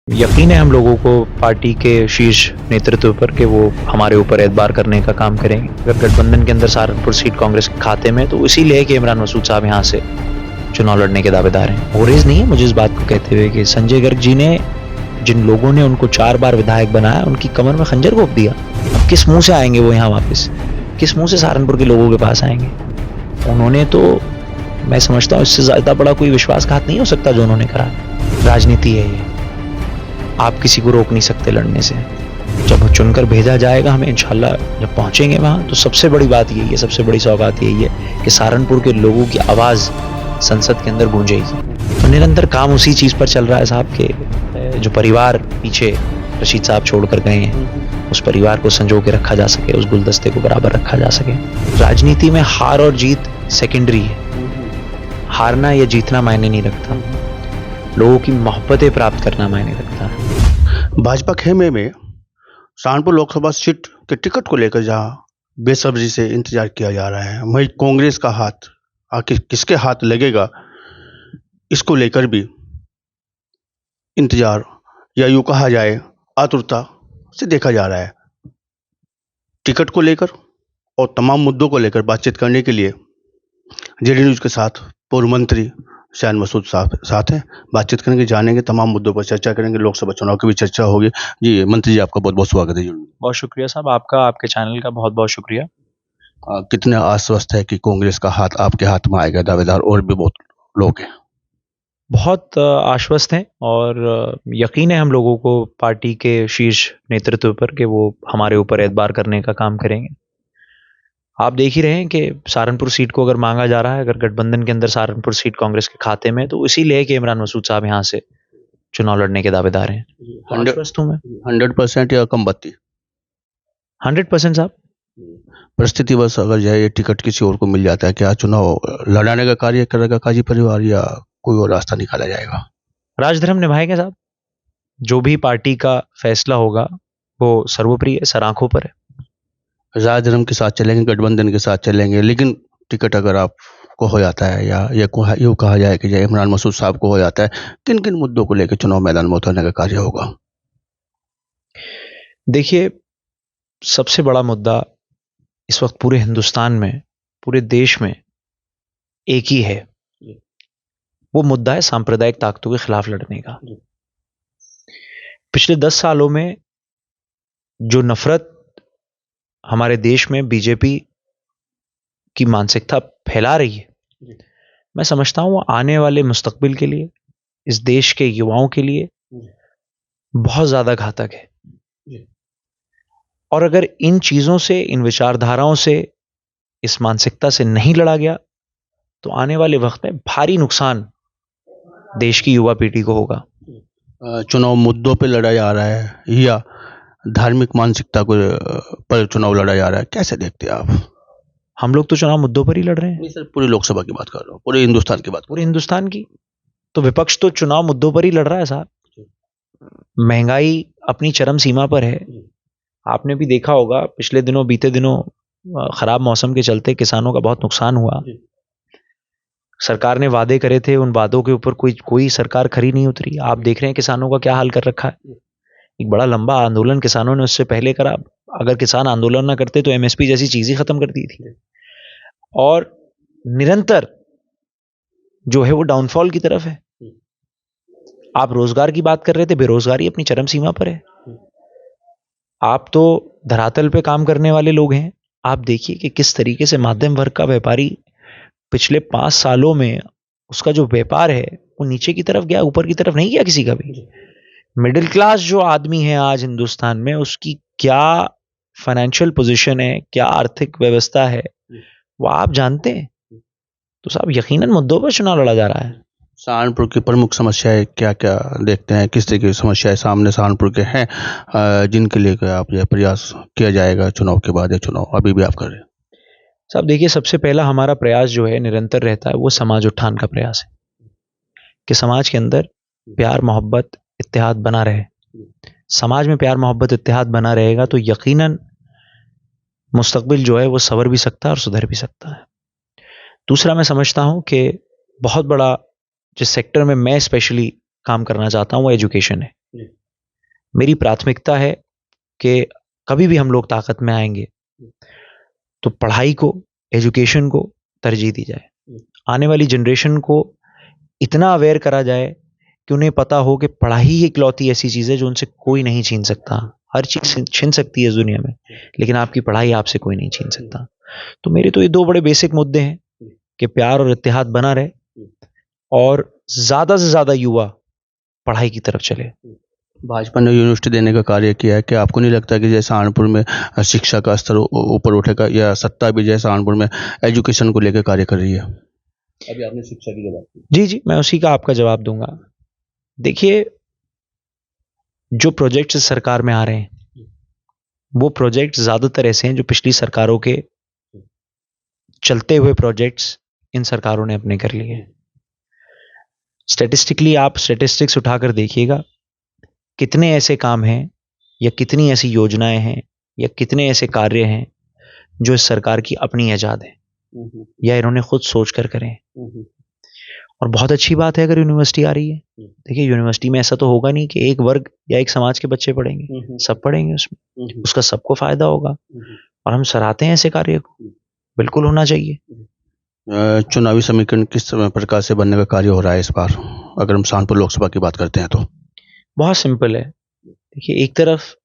यकीन है हम लोगों को पार्टी के शीर्ष नेतृत्व पर कि वो हमारे ऊपर एतबार करने का काम करेंगे। अगर गठबंधन के अंदर सहारनपुर सीट कांग्रेस के खाते में, तो इसीलिए कि इमरान मसूद साहब यहाँ से चुनाव लड़ने के दावेदार हैं। गुरेज नहीं है मुझे इस बात को कहते हुए कि संजय गर्ग जी ने, जिन लोगों ने उनको 4 बार विधायक बनाया, उनकी कमर में खंजर घोंप दिया। अब किस मुंह से आएंगे वो यहाँ वापस? किस मुंह से सहारनपुर के लोगों के पास आएंगे? उन्होंने तो, मैं समझता हूँ इससे ज्यादा बड़ा कोई विश्वासघात नहीं हो सकता जो उन्होंने करा। राजनीति है ये, आप किसी को रोक नहीं सकते लड़ने से। जब चुनकर भेजा जाएगा हमें, इंशाल्लाह जब पहुंचेंगे वहां, तो सबसे बड़ी बात यही है, सबसे बड़ी सौगात यही है कि सहारनपुर के लोगों की आवाज संसद के अंदर गूंजेगी। तो निरंतर काम उसी चीज पर चल रहा है साहब के जो परिवार पीछे रशीद साहब छोड़कर गए हैं, उस परिवार को संजो के रखा जा सके, उस गुलदस्ते को बराबर रखा जा सके। राजनीति में हार और जीत सेकेंडरी है। हारना या जीतना मायने नहीं रखता, लोगों की मोहब्बतें प्राप्त करना मायने रखता है। भाजपा खेमे में सहारनपुर लोकसभा सीट के टिकट को लेकर जहां बेसब्री से इंतजार किया जा रहा है, वहीं कांग्रेस का हाथ आखिर किसके हाथ लगेगा, इसको लेकर भी इंतजार या यूं कहा जाए आतुरता से देखा जा रहा है। टिकट को लेकर और तमाम मुद्दों को लेकर बातचीत करने के लिए जेडी न्यूज के साथ पूर्व मंत्री शायन मसूद साहब साथ हैं। बातचीत करेंगे, जानेंगे तमाम मुद्दों पर, चर्चा करेंगे, लोकसभा चुनाव की भी चर्चा होगी। जी मंत्री जी, आपका बहुत बहुत स्वागत है। बहुत शुक्रिया साहब, आपका, आपके चैनल का बहुत बहुत शुक्रिया। कितने आश्वस्त है कि कांग्रेस का हाथ आपके हाथ में आएगा? दावेदार और भी बहुत लोग हैं। बहुत आश्वस्त हैं और यकीन है हम लोगों को पार्टी के शीर्ष नेतृत्व पर कि वो हमारे ऊपर एतबार करने का काम करेंगे। आप देख ही रहे हैं कि सहारनपुर सीट को अगर मांगा जा रहा है, अगर गठबंधन के अंदर सहारनपुर सीट कांग्रेस के खाते में, तो इसीलिए कि इमरान मसूद साहब यहाँ से चुनाव लड़ने के दावेदार हैं। 100% या कम बत्ती? 100% साहब। परिस्थिति बस अगर जाए ये टिकट किसी और को मिल जाता है, क्या चुनाव लड़ाने का कार्य करेगा काजी परिवार या कोई और रास्ता निकाला जाएगा? राजधर्म निभाएंगे साहब। जो भी पार्टी का फैसला होगा वो सर्वोपरि है, सर आंखों पर है। राजधर्म के साथ चलेंगे, गठबंधन के साथ चलेंगे, लेकिन टिकट अगर आपको हो जाता है या यूँ कहा जाए कि जय इमरान मसूद साहब को हो जाता है, किन किन मुद्दों को लेकर चुनाव मैदान में उतरने का कार्य होगा? देखिए, सबसे बड़ा मुद्दा इस वक्त पूरे हिंदुस्तान में, पूरे देश में एक ही है। वो मुद्दा है सांप्रदायिक ताकतों के खिलाफ लड़ने का। पिछले 10 सालों में जो नफरत हमारे देश में बीजेपी की मानसिकता फैला रही है, मैं समझता हूं वो आने वाले मुस्तकबिल के लिए, इस देश के युवाओं के लिए बहुत ज्यादा घातक है। और अगर इन चीजों से, इन विचारधाराओं से, इस मानसिकता से नहीं लड़ा गया, तो आने वाले वक्त में भारी नुकसान देश की युवा पीढ़ी को होगा। चुनाव मुद्दों पे लड़ा जा रहा है या धार्मिक मानसिकता को पर चुनाव लड़ा जा रहा है, कैसे देखते हैं आप? हम लोग तो चुनाव मुद्दों पर ही लड़ रहे हैं। नहीं सर, पूरी लोकसभा की बात कर रहा हूँ, पूरे हिंदुस्तान की बात। पूरे हिंदुस्तान की तो विपक्ष तो चुनाव मुद्दों पर ही लड़ रहा है साहब। महंगाई अपनी चरम सीमा पर है। आपने भी देखा होगा पिछले दिनों, बीते दिनों खराब मौसम के चलते किसानों का बहुत नुकसान हुआ। सरकार ने वादे करे थे, उन वादों के ऊपर कोई सरकार खरी नहीं उतरी। आप देख रहे हैं किसानों का क्या हाल कर रखा है। एक बड़ा लंबा आंदोलन किसानों ने उससे पहले करा। अगर किसान आंदोलन ना करते तो एमएसपी जैसी चीज ही खत्म कर दी थी। और निरंतर जो है वो डाउनफॉल की तरफ है। आप रोजगार की बात कर रहे थे, बेरोजगारी अपनी चरम सीमा पर है। आप तो धरातल पे काम करने वाले लोग हैं। आप देखिए कि किस तरीके से मध्यम वर्ग का व्यापारी पिछले 5 सालों में उसका जो व्यापार है वो नीचे की तरफ गया, ऊपर की तरफ नहीं गया किसी का भी। मिडिल क्लास जो आदमी है आज हिंदुस्तान में, उसकी क्या फाइनेंशियल पोजीशन है, क्या आर्थिक व्यवस्था है, वो आप जानते हैं। तो साहब यकीनन मुद्दों पर चुनाव लड़ा जा रहा है। सहारनपुर की प्रमुख समस्याएं क्या क्या देखते हैं? किस तरह की समस्याएं सामने सहारनपुर के हैं जिनके लिए आप यह प्रयास किया जाएगा चुनाव के बाद? चुनाव अभी भी आप कर रहे हैं साहब? देखिए, सबसे पहला हमारा प्रयास जो है निरंतर रहता है वो समाज उत्थान का प्रयास है कि समाज के अंदर प्यार, मोहब्बत, इत्तेहाद बना रहे। समाज में प्यार, मोहब्बत, इत्तेहाद बना रहेगा तो यकीनन मुस्तकबिल जो है वो संवर भी सकता है और सुधर भी सकता है। दूसरा, मैं समझता हूं कि बहुत बड़ा जिस सेक्टर में मैं स्पेशली काम करना चाहता हूं वो एजुकेशन है। मेरी प्राथमिकता है कि कभी भी हम लोग ताकत में आएंगे तो पढ़ाई को, एजुकेशन को तरजीह दी जाए। आने वाली जनरेशन को इतना अवेयर करा जाए कि उन्हें पता हो कि पढ़ाई ही इकलौती ऐसी चीज़ है जो उनसे कोई नहीं छीन सकता। हर चीज़ छीन सकती है इस दुनिया में, लेकिन आपकी पढ़ाई आपसे कोई नहीं छीन सकता। तो मेरे तो ये दो बड़े बेसिक मुद्दे हैं कि प्यार और इत्तेहाद बना रहे और ज़्यादा से ज़्यादा युवा पढ़ाई की तरफ चले। भाजपा ने यूनिवर्सिटी देने का कार्य किया है, क्या आपको नहीं लगता कि जैसे सहारनपुर में शिक्षा का स्तर ऊपर उठेगा, या सत्ता भी जैसे सहारनपुर में एजुकेशन को लेकर कार्य कर रही है? अभी आपने शिक्षा की बात की। जी जी, मैं उसी का आपका जवाब दूंगा। देखिए, जो प्रोजेक्ट्स सरकार में आ रहे हैं वो प्रोजेक्ट्स ज़्यादातर ऐसे हैं जो पिछली सरकारों के चलते हुए प्रोजेक्ट्स इन सरकारों ने अपने कर लिए। स्टैटिस्टिकली आप स्टैटिस्टिक्स उठाकर देखिएगा, कितने ऐसे काम हैं या कितनी ऐसी योजनाएं हैं या कितने ऐसे कार्य हैं जो इस सरकार की अपनी ईजाद है या इन्होंने खुद सोच कर करें। और बहुत अच्छी बात है अगर यूनिवर्सिटी आ रही है। देखिए, यूनिवर्सिटी में ऐसा तो होगा नहीं कि एक वर्ग या एक समाज के बच्चे पढ़ेंगे, सब पढ़ेंगे उसमें, उसका सबको फायदा होगा और हम सराहते हैं ऐसे कार्य को, बिल्कुल होना चाहिए। चुनावी समीकरण किस प्रकार से बनने का कार्य हो रहा है इस बार, अगर हम सहारनपुर लोकसभा की बात करते हैं तो? बहुत सिंपल है। देखिए, एक तरफ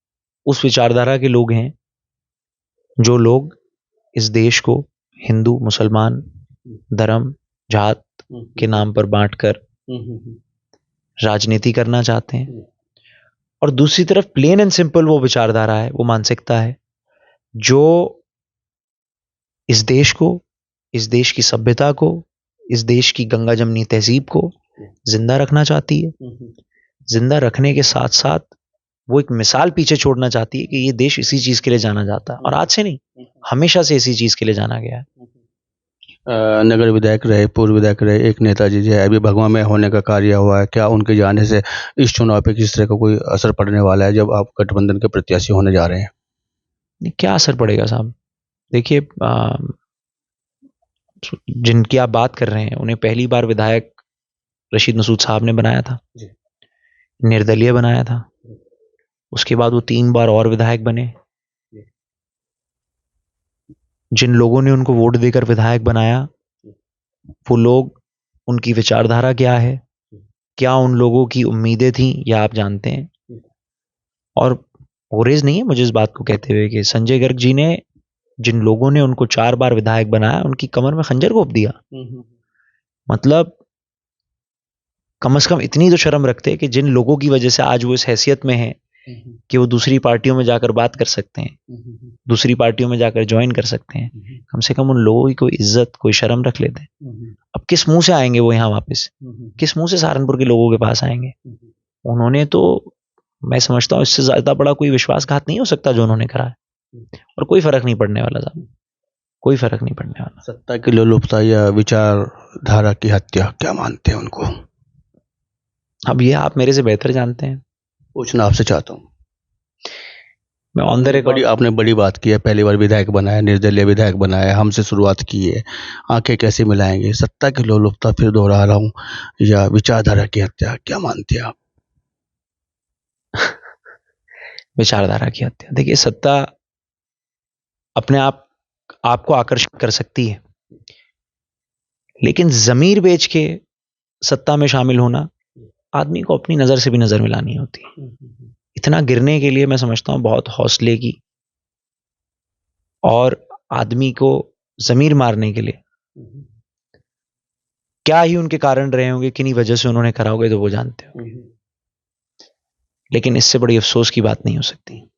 उस विचारधारा के लोग हैं जो लोग इस देश को हिंदू मुसलमान धर्म जात के नाम पर बांटकर राजनीति करना चाहते हैं, और दूसरी तरफ प्लेन एंड सिंपल वो विचारधारा है, वो मानसिकता है जो इस देश को, इस देश की सभ्यता को, इस देश की गंगा जमनी तहजीब को जिंदा रखना चाहती है। जिंदा रखने के साथ साथ वो एक मिसाल पीछे छोड़ना चाहती है कि ये देश इसी चीज के लिए जाना जाता है, और आज से नहीं, हमेशा से इसी चीज के लिए जाना गया है। नगर विधायक रहे, पूर्व विधायक रहे एक नेताजी जो है, अभी भगवा में होने का कार्य हुआ है, क्या उनके जाने से इस चुनाव पे किस तरह का कोई असर पड़ने वाला है जब आप गठबंधन के प्रत्याशी होने जा रहे हैं? नहीं, क्या असर पड़ेगा साहब? देखिए, जिनकी आप बात कर रहे हैं उन्हें पहली बार विधायक रशीद मसूद साहब ने बनाया था, निर्दलीय बनाया था। उसके बाद वो 3 बार और विधायक बने। जिन लोगों ने उनको वोट देकर विधायक बनाया, वो लोग, उनकी विचारधारा क्या है, क्या उन लोगों की उम्मीदें थी, या आप जानते हैं। और ओरेज नहीं है मुझे इस बात को कहते हुए कि संजय गर्ग जी ने, जिन लोगों ने उनको 4 बार विधायक बनाया, उनकी कमर में खंजर घोंप दिया। मतलब कम से कम इतनी तो शर्म रखते कि जिन लोगों की वजह से आज वो इस हैसियत में है कि वो दूसरी पार्टियों में जाकर बात कर सकते हैं, दूसरी पार्टियों में जाकर ज्वाइन कर सकते हैं, कम से कम उन लोगों की कोई इज्जत, कोई शर्म रख लेते हैं। अब किस मुंह से आएंगे वो यहाँ वापस? किस मुंह से सहारनपुर के लोगों के पास आएंगे? उन्होंने तो, मैं समझता हूँ इससे ज्यादा बड़ा कोई विश्वासघात नहीं हो सकता जो उन्होंने करा है, और कोई फर्क नहीं पड़ने वाला साहब, कोई फर्क नहीं पड़ने वाला। सत्ता की लोलुपता या विचारधारा की हत्या, क्या मानते हैं उनको? अब ये आप मेरे से बेहतर जानते हैं, पूछना आपसे चाहता हूँ। मैं ऑन द रिकॉर्ड। आपने बड़ी बात की है, पहली बार विधायक बनाया, निर्दलीय विधायक बनाया, हमसे शुरुआत की है, आंखें कैसे मिलाएंगे? सत्ता की लोलुपता, फिर दोहरा रहा हूँ, या विचारधारा की हत्या, क्या मानते हैं आप? विचारधारा की हत्या। देखिए, सत्ता अपने आप आपको आकर्षित कर सकती है, लेकिन जमीर बेच के सत्ता में शामिल होना, आदमी को अपनी नजर से भी नजर मिलानी होती है। इतना गिरने के लिए मैं समझता हूं बहुत हौसले की, और आदमी को जमीर मारने के लिए क्या ही उनके कारण रहे होंगे, किन्हीं वजह से उन्होंने करा होगा, तो वो जानते हो। लेकिन इससे बड़ी अफसोस की बात नहीं हो सकती।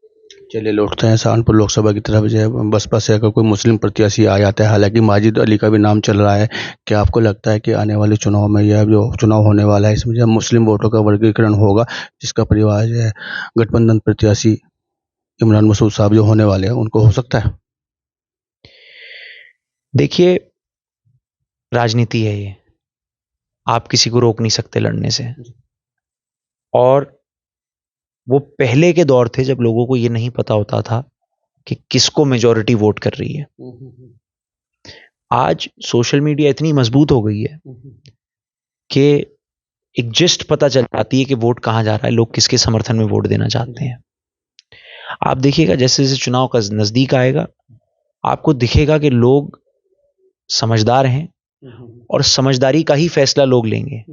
चलिए लौटते हैं सहारनपुर लोकसभा की तरफ। जो है बसपा से अगर कोई मुस्लिम प्रत्याशी आ जाता है, हालांकि माजिद अली का भी नाम चल रहा है, क्या आपको लगता है कि आने वाले चुनाव में, यह जो चुनाव होने वाला है, इसमें जो मुस्लिम वोटों का वर्गीकरण होगा, जिसका परिवार जो है गठबंधन प्रत्याशी इमरान मसूद साहब जो होने वाले हैं, उनको हो सकता है? देखिए, राजनीति है ये, आप किसी को रोक नहीं सकते लड़ने से। और वो पहले के दौर थे जब लोगों को ये नहीं पता होता था कि किसको मेजॉरिटी वोट कर रही है। आज सोशल मीडिया इतनी मजबूत हो गई है कि एक जिस्ट पता चल जाती है कि वोट कहाँ जा रहा है, लोग किसके समर्थन में वोट देना चाहते हैं। आप देखिएगा जैसे जैसे चुनाव का नजदीक आएगा, आपको दिखेगा कि लोग समझदार हैं और समझदारी का ही फैसला लोग लेंगे।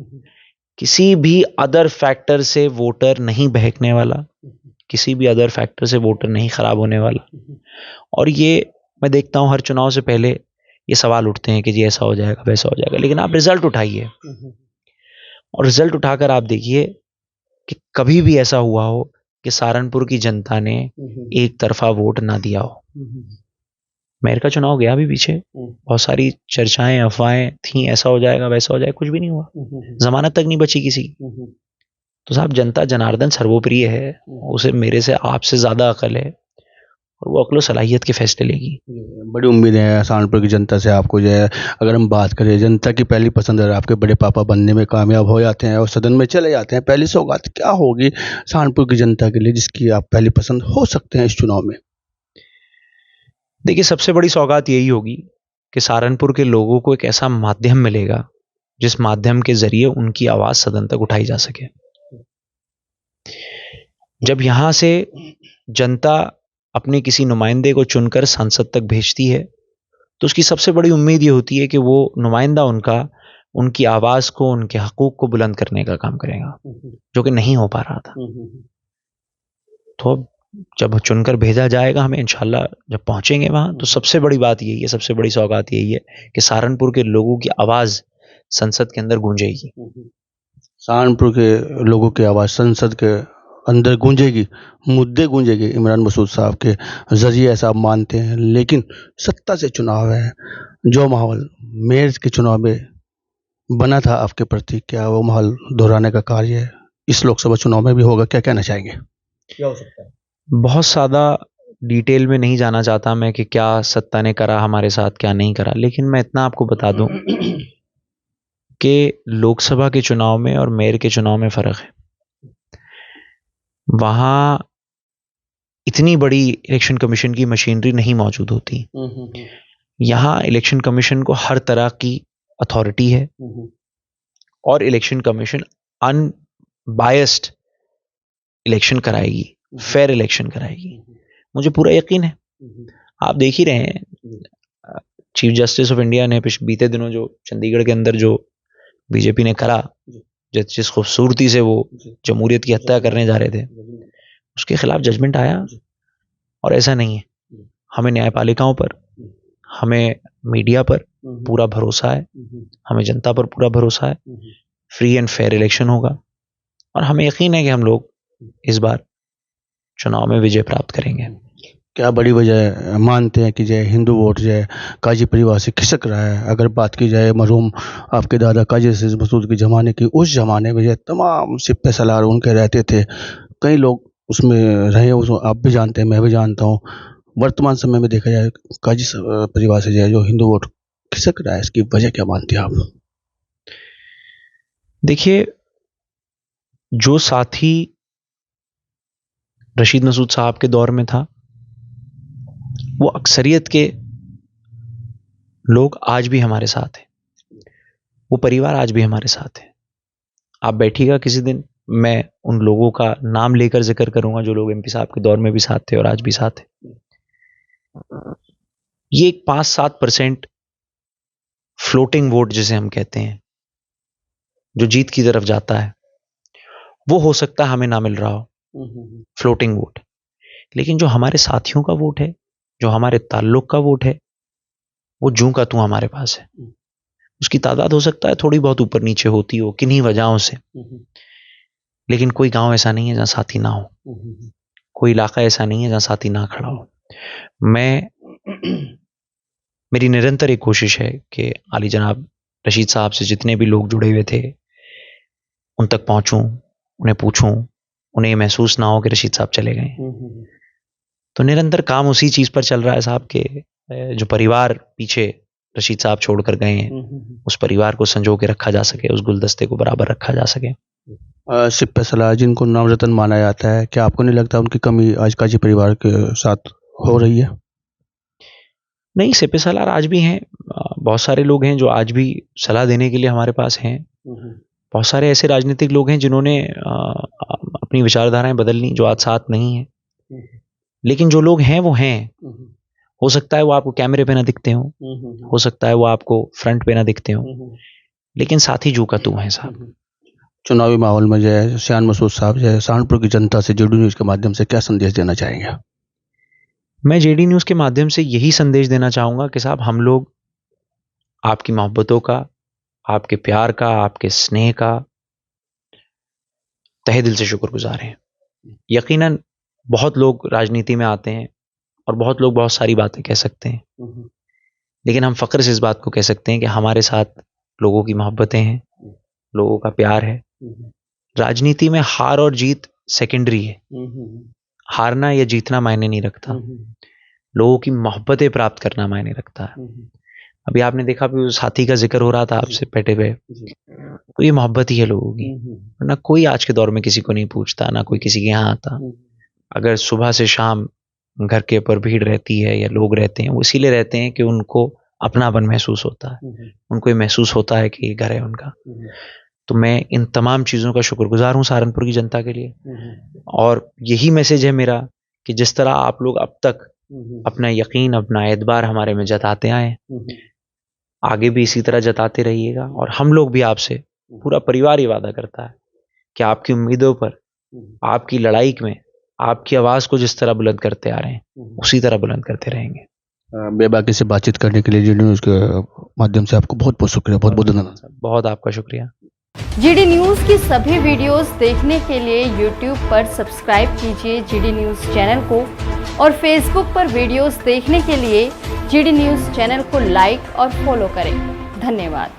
किसी भी अदर फैक्टर से वोटर नहीं बहकने वाला, किसी भी अदर फैक्टर से वोटर नहीं खराब होने वाला। और ये मैं देखता हूं हर चुनाव से पहले ये सवाल उठते हैं कि जी ऐसा हो जाएगा वैसा हो जाएगा, लेकिन आप रिजल्ट उठाइए और रिजल्ट उठाकर आप देखिए कि कभी भी ऐसा हुआ हो कि सहारनपुर की जनता ने एक तरफा वोट ना दिया हो। मेयर का चुनाव गया भी पीछे, बहुत सारी चर्चाएं अफवाहें थी, ऐसा हो जाएगा वैसा हो जाएगा, कुछ भी नहीं हुआ, जमानत तक नहीं बची किसी की। तो साहब जनता जनार्दन सर्वोप्रिय है, उसे मेरे से आपसे ज्यादा अकल है और वो अकलो सलाहियत के फैसले लेगी। बड़ी उम्मीद है सहारनपुर की जनता से आपको जो है। अगर हम बात करें जनता की पहली पसंद, अगर आपके बड़े पापा बनने में कामयाब हो जाते हैं और सदन में चले जाते हैं, पहली सौगात क्या होगी सहारनपुर की जनता के लिए जिसकी आप पहली पसंद हो सकते हैं इस चुनाव में? देखिए सबसे बड़ी सौगात यही होगी कि सहारनपुर के लोगों को एक ऐसा माध्यम मिलेगा जिस माध्यम के जरिए उनकी आवाज सदन तक उठाई जा सके। जब यहां से जनता अपने किसी नुमाइंदे को चुनकर संसद तक भेजती है तो उसकी सबसे बड़ी उम्मीद ये होती है कि वो नुमाइंदा उनकी आवाज को, उनके हकूक को बुलंद करने का काम करेगा, जो कि नहीं हो पा रहा था। तो जब चुनकर भेजा जाएगा हमें, इंशाल्लाह जब पहुंचेंगे वहां, तो सबसे बड़ी बात यही है, सबसे बड़ी सौगात यही है कि सहारनपुर के लोगों की आवाज संसद के अंदर गूंजेगी। सहारनपुर के लोगों की आवाज़ संसद के अंदर गूंजेगी, मुद्दे गूंजेगी इमरान मसूद साहब के जरिए, ऐसा आप मानते हैं। लेकिन सत्ता से चुनाव है, जो माहौल मेयर के चुनाव में बना था आपके प्रति, क्या वो माहौल दोहराने का कार्य इस लोकसभा चुनाव में भी होगा? क्या कहना चाहेंगे? क्या हो सकता है? बहुत ज़्यादा डिटेल में नहीं जाना चाहता मैं कि क्या सत्ता ने करा हमारे साथ, क्या नहीं करा, लेकिन मैं इतना आपको बता दूं कि लोकसभा के चुनाव में और मेयर के चुनाव में फ़र्क है। वहाँ इतनी बड़ी इलेक्शन कमीशन की मशीनरी नहीं मौजूद होती। यहाँ इलेक्शन कमीशन को हर तरह की अथॉरिटी है और इलेक्शन कमीशन अनबायस्ड इलेक्शन कराएगी, फेयर इलेक्शन कराएगी, मुझे पूरा यकीन है। आप देख ही रहे हैं चीफ जस्टिस ऑफ इंडिया ने बीते दिनों जो चंडीगढ़ के अंदर जो बीजेपी ने करा, जिस खूबसूरती से वो जमहूरियत की हत्या करने जा रहे थे, उसके खिलाफ जजमेंट आया। और ऐसा नहीं है, हमें न्यायपालिकाओं पर, हमें मीडिया पर पूरा भरोसा है, हमें जनता पर पूरा भरोसा है। फ्री एंड फेयर इलेक्शन होगा और हमें यकीन है कि हम लोग इस बार चुनाव में विजय प्राप्त करेंगे। क्या बड़ी वजह मानते हैं कि जो हिंदू वोट जो है काजी परिवार से खिसक रहा है? अगर बात की जाए मरहूम आपके दादा काजी अजीज मसूद के ज़माने की, उस ज़माने में जो तमाम सिपह सलार उनके रहते थे, कई लोग उसमें रहे, उसको आप भी जानते हैं, मैं भी जानता हूँ। वर्तमान समय में देखा जाए काजी परिवार से जो हिंदू वोट खिसक रहा है, इसकी वजह क्या मानते हैं आप? देखिए, जो साथी रशीद मसूद साहब के दौर में था, वो अक्सरियत के लोग आज भी हमारे साथ हैं, वो परिवार आज भी हमारे साथ है। आप बैठिएगा किसी दिन, मैं उन लोगों का नाम लेकर जिक्र करूंगा जो लोग एमपी साहब के दौर में भी साथ थे और आज भी साथ है। ये एक 5-7% फ्लोटिंग वोट जिसे हम कहते हैं, जो जीत की तरफ जाता है, वो हो सकता है हमें ना मिल रहा हो, फ्लोटिंग वोट। लेकिन जो हमारे साथियों का वोट है, जो हमारे ताल्लुक का वोट है, वो जूं का तू हमारे पास है। उसकी तादाद हो सकता है थोड़ी बहुत ऊपर नीचे होती हो किन्हीं वजहों से, लेकिन कोई गांव ऐसा नहीं है जहां साथी ना हो, कोई इलाका ऐसा नहीं है जहां साथी ना खड़ा हो। मेरी निरंतर एक कोशिश है कि आली जनाब रशीद साहब से जितने भी लोग जुड़े हुए थे उन तक पहुंचूं, उन्हें पूछूं, उन्हें ये महसूस ना हो कि रशीद साहब चले गए। तो निरंतर काम उसी चीज पर चल रहा है साहब के जो परिवार पीछे रशीद साहब छोड़कर गए हैं, उस परिवार को संजो के रखा जा सके, उस गुलदस्ते को बराबर रखा जा सके। सिपह सलार जिनको नवरत्न माना जाता है, क्या आपको नहीं लगता उनकी कमी आज काजी परिवार के साथ हो रही है? नहीं, सिपह सलार आज भी हैं, बहुत सारे लोग हैं जो आज भी सलाह देने के लिए हमारे पास हैं, बहुत सारे ऐसे राजनीतिक लोग हैं जिन्होंने अपनी विचारधाराएं बदल ली, जो आज साथ नहीं है। लेकिन जो लोग हैं वो हैं। हो सकता है वो आपको कैमरे पे ना दिखते हो सकता है वो आपको फ्रंट पे ना दिखते हो, लेकिन साथी जू का तू है साहब। चुनावी माहौल में जो है शान मसूद साहब जो है सहारनपुर की जनता से जेडी न्यूज़ के माध्यम से क्या संदेश देना चाहेंगे? मैं जेडी न्यूज़ के माध्यम से यही संदेश देना चाहूँगा कि साहब हम लोग आपकी मोहब्बतों का, आपके प्यार का, आपके स्नेह का तहे दिल से शुक्रगुजार हैं। यकीनन बहुत लोग राजनीति में आते हैं और बहुत लोग बहुत सारी बातें कह सकते हैं, लेकिन हम फ़ख्र से इस बात को कह सकते हैं कि हमारे साथ लोगों की मोहब्बतें हैं, लोगों का प्यार है। राजनीति में हार और जीत सेकेंडरी है। हारना या जीतना मायने नहीं रखता, लोगों की मोहब्बतें प्राप्त करना मायने रखता है। अभी आपने देखा भी उस साथी का जिक्र हो रहा था आपसे बैठे हुए, तो ये मोहब्बत ही है लोगों की। वरना कोई आज के दौर में किसी को नहीं पूछता, ना कोई किसी के यहाँ आता। अगर सुबह से शाम घर के ऊपर भीड़ रहती है या लोग रहते हैं, वो इसीलिए रहते हैं कि उनको अपनापन महसूस होता है, उनको ये महसूस होता है कि ये घर है उनका। तो मैं इन तमाम चीज़ों का शुक्रगुजार हूँ सहारनपुर की जनता के लिए। और यही मैसेज है मेरा कि जिस तरह आप लोग अब तक अपना यकीन, अपना एतबार हमारे में जताते आए, आगे भी इसी तरह जताते रहिएगा। और हम लोग भी आपसे, पूरा परिवार ही वादा करता है कि आपकी उम्मीदों पर, आपकी लड़ाई में आपकी आवाज़ को जिस तरह बुलंद करते आ रहे हैं उसी तरह बुलंद करते रहेंगे। बेबाकी से बातचीत करने के लिए जेडी न्यूज़ के माध्यम से आपको बहुत बहुत शुक्रिया, बहुत बहुत धन्यवाद। बहुत आपका शुक्रिया। जीडी न्यूज़ की सभी वीडियोस देखने के लिए यूट्यूब पर सब्सक्राइब कीजिए जीडी न्यूज़ चैनल को, और फेसबुक पर वीडियोस देखने के लिए जीडी न्यूज़ चैनल को लाइक और फॉलो करें। धन्यवाद।